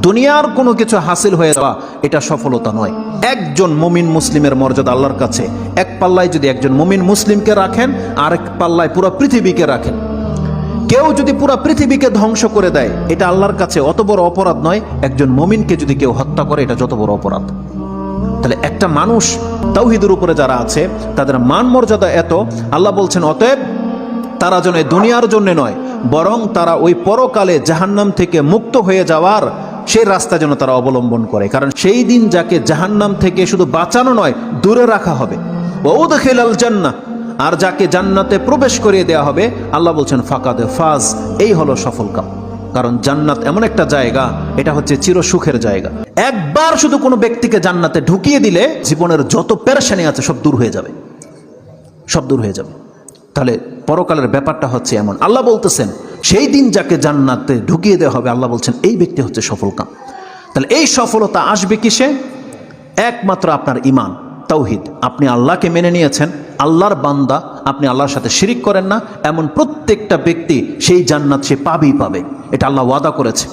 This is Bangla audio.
দুনিয়ার কোনো কিছু হাসিল হয়ে যাওয়া এটা সফলতা নয়। একজন মুমিন মুসলিমের মর্যাদা আল্লাহর কাছে, এক পাল্লায় যদি একজন মুমিন মুসলিমকে রাখেন, আরেক পাল্লায় পুরো পৃথিবীকে রাখেন। কেউ যদি পুরো পৃথিবীকে ধ্বংস করে দেয়, এটা আল্লাহর কাছে অত বড় অপরাধ নয়। একজন মুমিনকে যদি কেউ হত্যা করে, এটা যত বড় অপরাধ। তাহলে একটা মানুষ তাওহীদের উপরে যারা আছে তাদের মান মর্যাদা এত, আল্লাহ বলছেন অতএব তারা যেন দুনিয়ার জন্য নয়, বরং তারা ওই পরকালে জাহান্নাম থেকে মুক্ত হয়ে যাওয়ার সেই রাস্তা যেন তারা অবলম্বন করে। কারণ সেই দিন যাকে জাহান্নাম থেকে শুধু বাঁচানো নয়, দূরে রাখা হবে। ওয়াউদখিলাল জান্নাহ, আর যাকে জান্নাতে প্রবেশ করিয়ে দেওয়া হবে, আল্লাহ বলছেন ফাকাদে ফাজ, এই হলো সফল কাম। কারণ জান্নাত এমন একটা জায়গা, এটা হচ্ছে চির সুখের জায়গা। একবার শুধু কোনো ব্যক্তিকে জান্নাতে ঢুকিয়ে দিলে জীবনের যত পেরেশানি আছে সব দূর হয়ে যাবে, সব দূর হয়ে যাবে। তাহলে পরকালের ব্যাপারটা হচ্ছে এমন। আল্লাহ বলতেছেন সেই দিন যাকে জান্নাতে ঢুকিয়ে দেওয়া হবে, আল্লাহ বলছেন এই ব্যক্তি হচ্ছে সফল কাম। তাহলে এই সফলতা আসবে কিসে? একমাত্র আপনার ঈমান, তাওহীদ। আপনি আল্লাহকে মেনে নিয়েছেন, আল্লাহর বান্দা, আপনি আল্লাহর সাথে শিরিক করেন না, এমন প্রত্যেকটা ব্যক্তি সেই জান্নাত সে পাবেই পাবে। এটা আল্লাহ ওয়াদা করেছে।